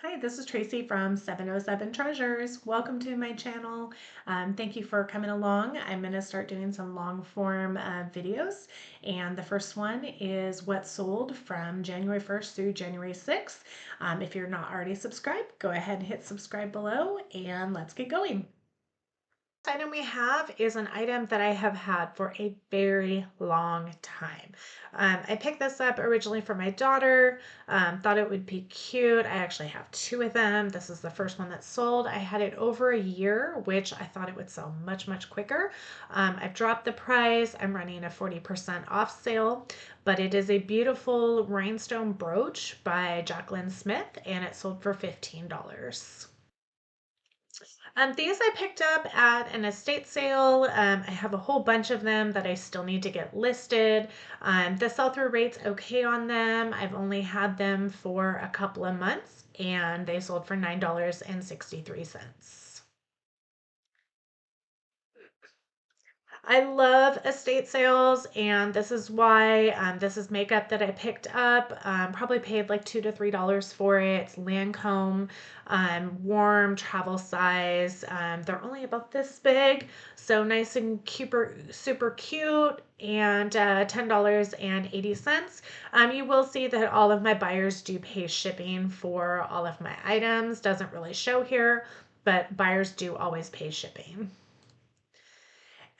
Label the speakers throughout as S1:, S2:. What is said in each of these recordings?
S1: Hi, this is Tracy from 707 Treasures. Welcome to my channel. Thank you for coming along. I'm going to start doing some long form videos. And the first one is what sold from January 1st through January 6th. If you're not already subscribed, go ahead and hit subscribe below and let's get going. Item we have is an item that I have had for a very long time. I picked this up originally for my daughter, thought it would be cute. I actually have two of them. This is the first one that sold. I had it over a year, which I thought it would sell much quicker. I've dropped the price. I'm running a 40% off sale, but it is a beautiful rhinestone brooch by Jacqueline Smith, and it sold for $15. These I picked up at an estate sale. I have a whole bunch of them that I still need to get listed. The sell-through rate's okay on them. I've only had them for a couple of months and they sold for $9.63. I love estate sales, and this is why this is makeup that I picked up. Probably paid like $2 to $3 for it. It's Lancome, warm travel size. They're only about this big, so nice and super cute. And $10.80. You will see that all of my buyers do pay shipping for all of my items. Doesn't really show here, but buyers do always pay shipping.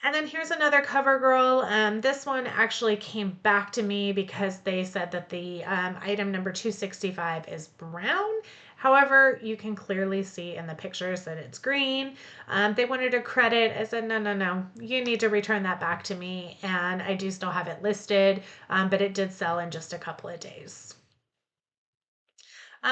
S1: And then here's another CoverGirl. This one actually came back to me because they said that the item number 265 is brown. However, you can clearly see in the pictures that it's green. They wanted a credit. I said, no. You need to return that back to me. And I do still have it listed, but it did sell in just a couple of days.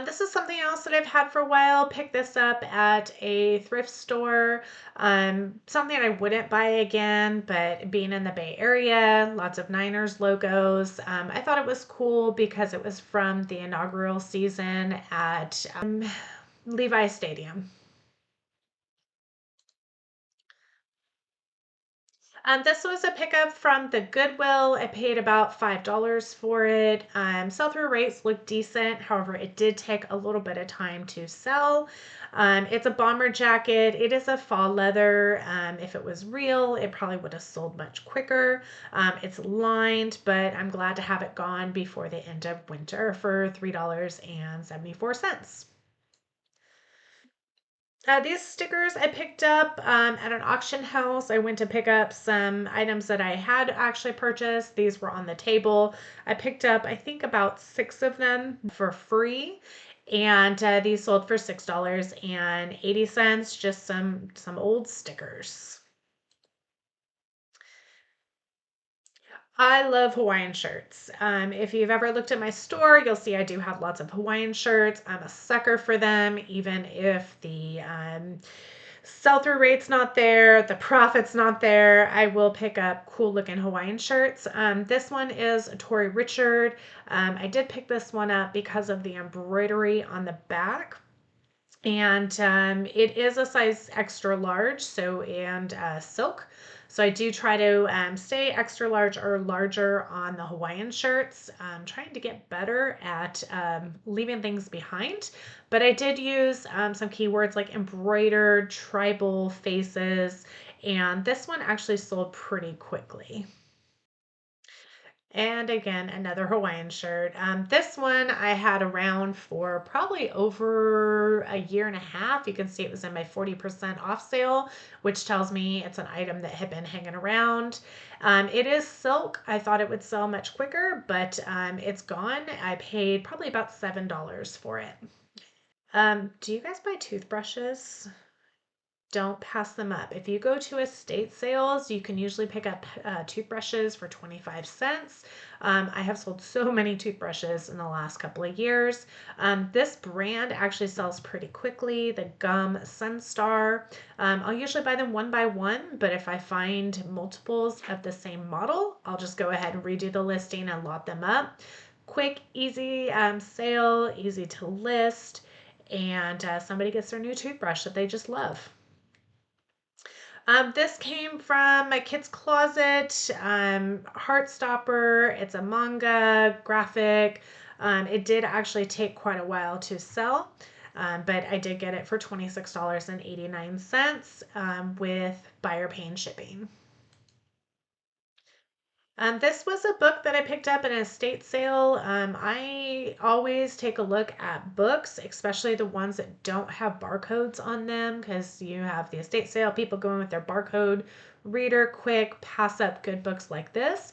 S1: This is something else that I've had for a while. Picked this up at a thrift store. Something I wouldn't buy again, but being in the Bay Area, lots of Niners logos. I thought it was cool because it was from the inaugural season at Levi Stadium. This was a pickup from the Goodwill. I paid about $5 for it. Sell-through rates look decent. However, it did take a little bit of time to sell. It's a bomber jacket. It is a fall leather. If it was real, it probably would have sold much quicker. It's lined, but I'm glad to have it gone before the end of winter for $3.74. These stickers I picked up at an auction house. I went to pick up some items that I had actually purchased. These were on the table. I picked up, I think, about 6 of them for free. And these sold for $6.80. Just some old stickers. I love Hawaiian shirts. If you've ever looked at my store, you'll see I do have lots of Hawaiian shirts. I'm a sucker for them, even if the sell-through rate's not there, the profit's not there. I will pick up cool looking Hawaiian shirts. This one is a Tori Richard. I did pick this one up because of the embroidery on the back. And it is a size extra large, and silk. So I do try to stay extra large or larger on the Hawaiian shirts. I'm trying to get better at leaving things behind. But I did use some keywords like embroidered, tribal faces, and this one actually sold pretty quickly. And again, another Hawaiian shirt. This one I had around for probably over a year and a half. You can see it was in my 40% off sale, which tells me it's an item that had been hanging around. It is silk. I thought it would sell much quicker, but it's gone. I paid probably about $7 for it. Do you guys buy toothbrushes? Don't pass them up. If you go to estate sales, you can usually pick up toothbrushes for 25 cents. I have sold so many toothbrushes in the last couple of years. This brand actually sells pretty quickly, the Gum Sunstar. I'll usually buy them one by one, but if I find multiples of the same model, I'll just go ahead and redo the listing and lot them up. Quick, easy sale, easy to list, and somebody gets their new toothbrush that they just love. This came from my kid's closet, Heartstopper. It's a manga graphic. It did actually take quite a while to sell. But I did get it for $26.89 with buyer paying shipping. This was a book that I picked up in an estate sale. I always take a look at books, especially the ones that don't have barcodes on them, because you have the estate sale, people going with their barcode reader, quick, pass up good books like this.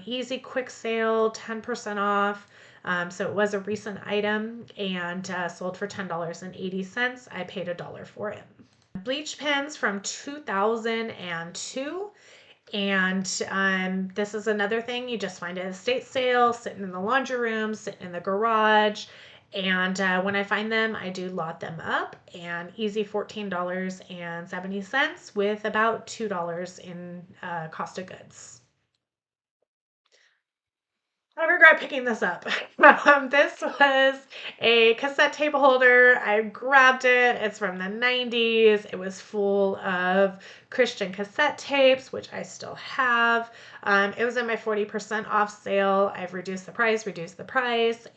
S1: Easy, quick sale, 10% off. So it was a recent item and sold for $10.80. I paid $1 for it. Bleach pens from 2002. And this is another thing you just find at a estate sale, sitting in the laundry room, sitting in the garage. And when I find them, I do lot them up, and easy $14.70 with about $2 in cost of goods. I regret picking this up. This was a cassette tape holder. I grabbed it. It's from the 90s. It was full of Christian cassette tapes, which I still have. It was in my 40% off sale. I've reduced the price,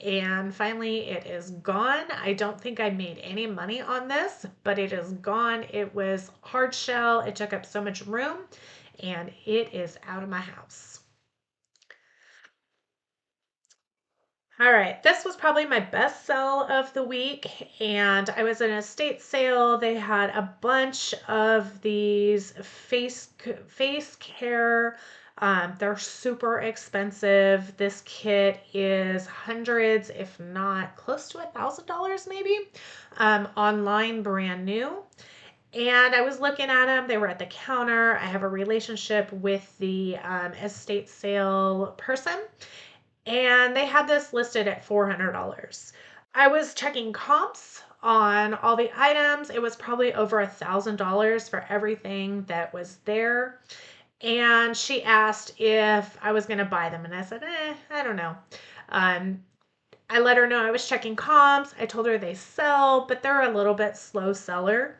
S1: and finally it is gone. I don't think I made any money on this, but it is gone. It was hard shell. It took up so much room, and it is out of my house. All right, this was probably my best sell of the week, and I was in a estate sale. They had a bunch of these face care. They're super expensive. This kit is hundreds, if not close to $1,000 maybe, online, brand new. And I was looking at them. They were at the counter. I have a relationship with the estate sale person, and they had this listed at $400. I was checking comps on all the items. It was probably over $1,000 for everything that was there. And she asked if I was going to buy them, and I said, I don't know. I let her know I was checking comps. I told her they sell, but they're a little bit slow seller.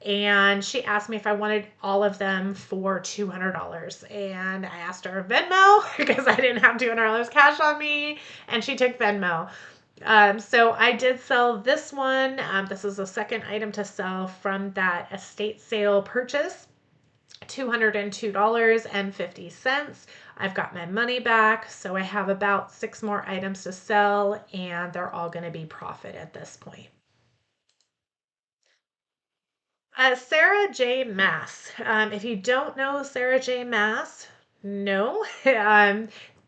S1: And she asked me if I wanted all of them for $200. And I asked her Venmo because I didn't have $200 cash on me, and she took Venmo. So I did sell this one. This is the second item to sell from that estate sale purchase. $202.50. I've got my money back, so I have about 6 more items to sell, and they're all going to be profit at this point. Sarah J. Maas. If you don't know Sarah J. Maas, no.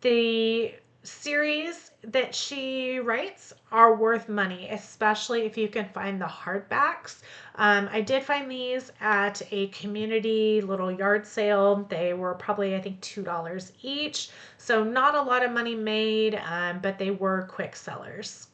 S1: The series that she writes are worth money, especially if you can find the hardbacks. I did find these at a community little yard sale. They were probably, I think, $2 each. So not a lot of money made, but they were quick sellers.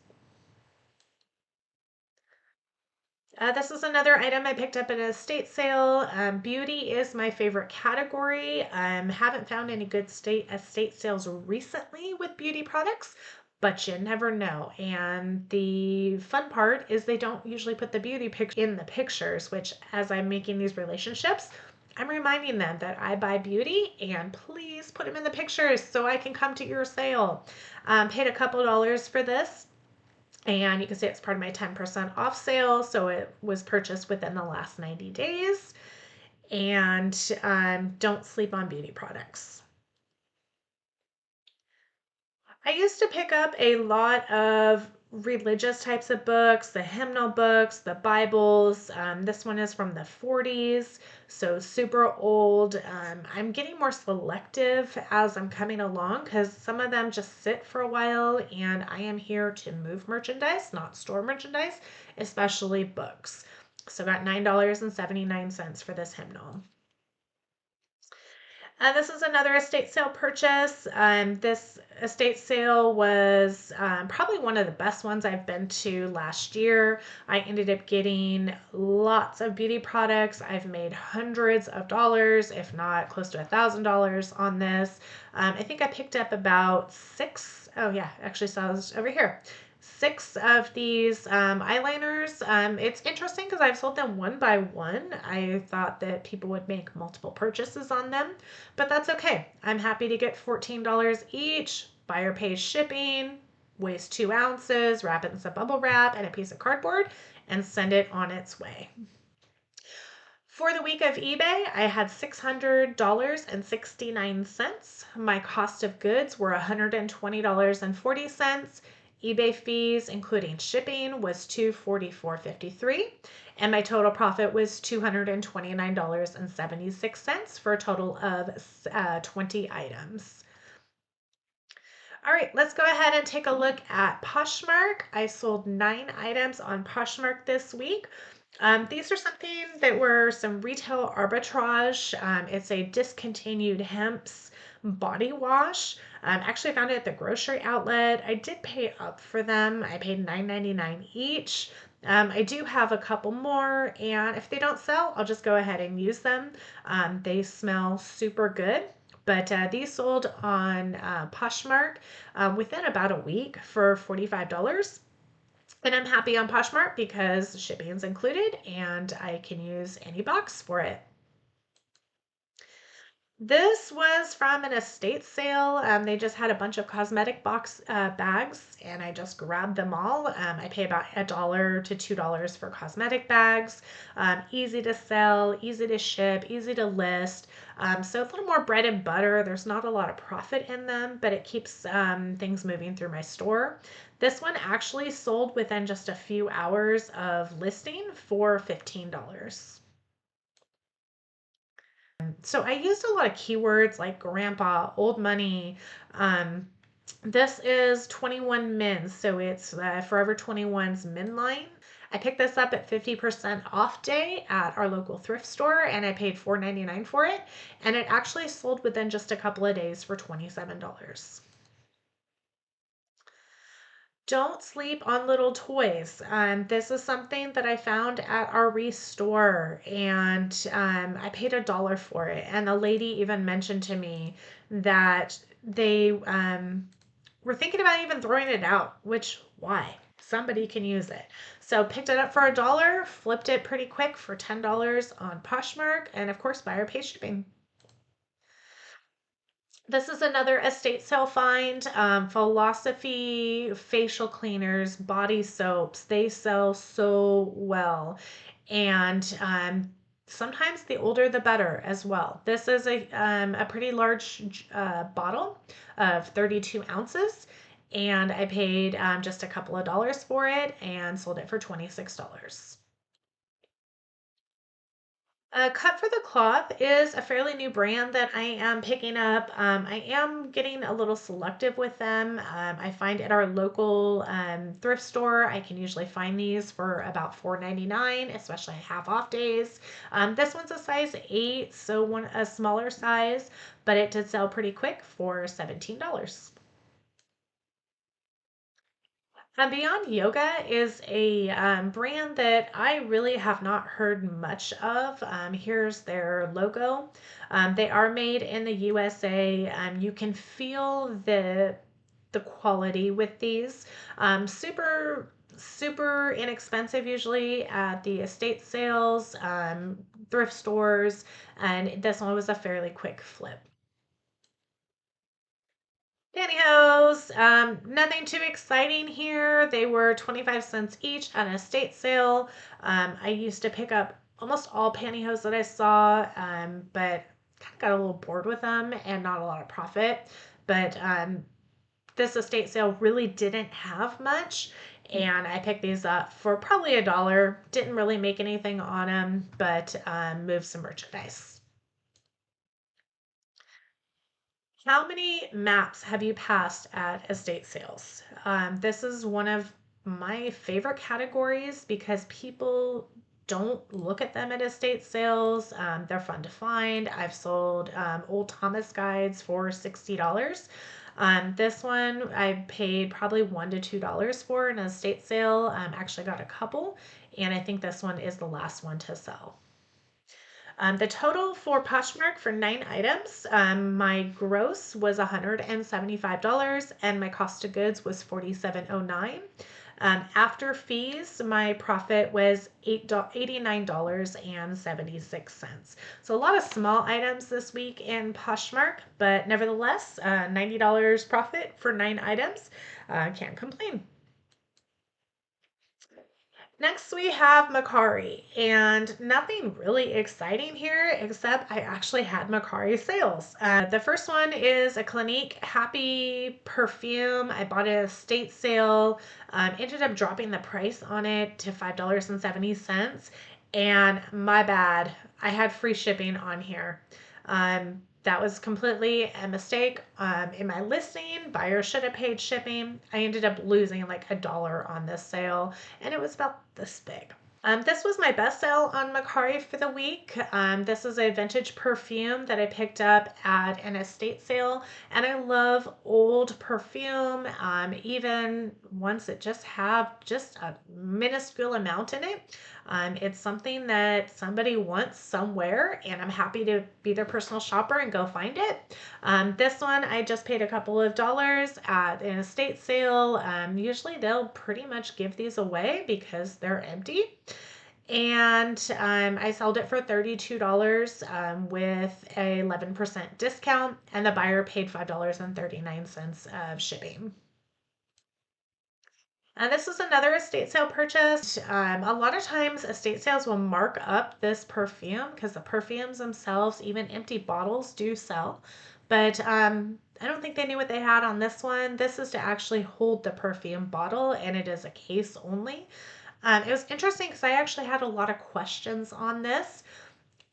S1: This is another item I picked up at an estate sale. Beauty is my favorite category. Haven't found any good estate sales recently with beauty products, but you never know. And the fun part is they don't usually put the beauty picture in the pictures, which as I'm making these relationships, I'm reminding them that I buy beauty, and please put them in the pictures so I can come to your sale. Paid a couple dollars for this. And you can see it's part of my 10% off sale. So it was purchased within the last 90 days. And don't sleep on beauty products. I used to pick up a lot of religious types of books, the hymnal books, the Bibles. This one is from the 40s, so super old. I'm getting more selective as I'm coming along because some of them just sit for a while, and I am here to move merchandise, not store merchandise, especially books. So got $9.79 for this hymnal. This is another estate sale purchase. This estate sale was probably one of the best ones I've been to last year. I ended up getting lots of beauty products. I've made hundreds of dollars, if not close to $1,000 on this. I think I picked up about 6. Oh yeah, actually saw this over here. 6 of these eyeliners. It's interesting because I've sold them one by one. I thought that people would make multiple purchases on them, but that's okay. I'm happy to get $14 each. Buyer pays shipping. weighs 2 ounces, wrap it in some bubble wrap and a piece of cardboard, and send it on its way. For the week of eBay, I had $600.69. My cost of goods were $120.40. eBay fees, including shipping, was $244.53. And my total profit was $229.76 for a total of 20 items. All right, let's go ahead and take a look at Poshmark. I sold 9 items on Poshmark this week. These are something that were some retail arbitrage. It's a discontinued hemp's body wash. Actually found it at the grocery outlet. I did pay up for them. I paid $9.99 each. I do have a couple more, and if they don't sell, I'll just go ahead and use them. They smell super good. But these sold on Poshmark within about a week for $45. And I'm happy on Poshmark because shipping is included and I can use any box for it. This was from an estate sale. They just had a bunch of cosmetic box bags, and I just grabbed them all. I pay about $1 to $2 for cosmetic bags. Easy to sell, easy to ship, easy to list. So a little more bread and butter. There's not a lot of profit in them, but it keeps things moving through my store. This one actually sold within just a few hours of listing for $15. So I used a lot of keywords like grandpa, old money. This is 21 Men's, so it's Forever 21's Men line. I picked this up at 50% off day at our local thrift store, and I paid $4.99 for it. And it actually sold within just a couple of days for $27. Don't sleep on little toys. This is something that I found at our store, and I paid $1 for it. And the lady even mentioned to me that they were thinking about even throwing it out, which why? Somebody can use it. So picked it up for $1, flipped it pretty quick for $10 on Poshmark, and of course buyer pays shipping. This is another estate sale find. Philosophy facial cleaners, body soaps. They sell so well. And sometimes the older the better as well. This is a pretty large bottle of 32 ounces. And I paid just a couple of dollars for it and sold it for $26. Cut for the Cloth is a fairly new brand that I am picking up. I am getting a little selective with them. I find at our local thrift store, I can usually find these for about $4.99, especially half off days. This one's a size 8, so a smaller size, but it did sell pretty quick for $17. Beyond Yoga is a brand that I really have not heard much of. Here's their logo. They are made in the USA. You can feel the quality with these. Super inexpensive usually at the estate sales, thrift stores, and this one was a fairly quick flip. Pantyhose, nothing too exciting here. They were 25 cents each at an estate sale. I used to pick up almost all pantyhose that I saw, but kind of got a little bored with them and not a lot of profit. But this estate sale really didn't have much, and I picked these up for probably $1. Didn't really make anything on them, but moved some merchandise. How many maps have you passed at estate sales? This is one of my favorite categories because people don't look at them at estate sales. They're fun to find. I've sold old Thomas guides for $60. This one I paid probably $1 to $2 for in an estate sale. Actually got a couple, and I think this one is the last one to sell. The total for Poshmark for 9 items, my gross was $175 and my cost of goods was $47.09. After fees, my profit was $89.76. So a lot of small items this week in Poshmark, but nevertheless, $90 profit for 9 items. Can't complain. Next, we have Mercari, and nothing really exciting here except I actually had Mercari sales. The first one is a Clinique Happy perfume. I bought it at a state sale, ended up dropping the price on it to $5.70. And my bad, I had free shipping on here. That was completely a mistake. In my listing, buyer should have paid shipping. I ended up losing like $1 on this sale, and it was about this big. This was my best sale on Mercari for the week. This is a vintage perfume that I picked up at an estate sale, and I love old perfume, even ones that just have just a minuscule amount in it. It's something that somebody wants somewhere, and I'm happy to be their personal shopper and go find it. This one I just paid a couple of dollars at an estate sale. Usually they'll pretty much give these away because they're empty. And I sold it for $32 with a 11% discount, and the buyer paid $5.39 of shipping. And this is another estate sale purchase. A lot of times estate sales will mark up this perfume because the perfumes themselves, even empty bottles, do sell. But I don't think they knew what they had on this one. This is to actually hold the perfume bottle, and it is a case only. It was interesting because I actually had a lot of questions on this.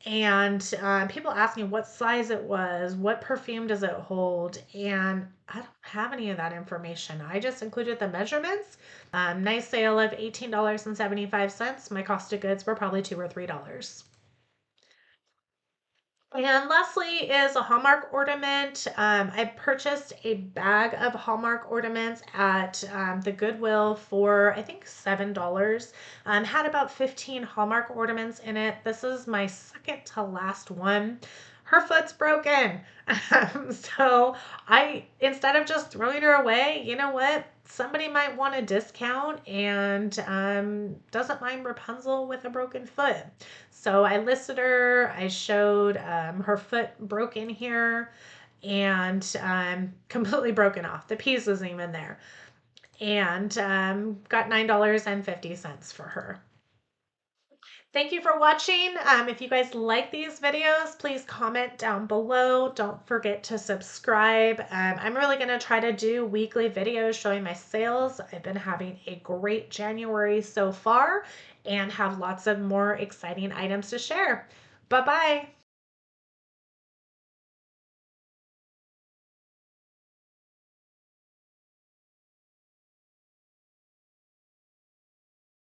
S1: And people asked me what size it was, what perfume does it hold, and I don't have any of that information. I just included the measurements. Nice sale of $18.75. My cost of goods were probably $2 or $3. And lastly is a Hallmark ornament. I purchased a bag of Hallmark ornaments at the Goodwill for I think $7. Had about 15 Hallmark ornaments in it. This is my second to last one. Her foot's broken. So instead of just throwing her away, you know what? Somebody might want a discount and doesn't mind Rapunzel with a broken foot. So I listed her, I showed her foot broken here and completely broken off. The piece isn't even there. And got $9.50 for her. Thank you for watching. If you guys like these videos, please comment down below. Don't forget to subscribe. I'm really going to try to do weekly videos showing my sales. I've been having a great January so far and have lots of more exciting items to share. Bye-bye.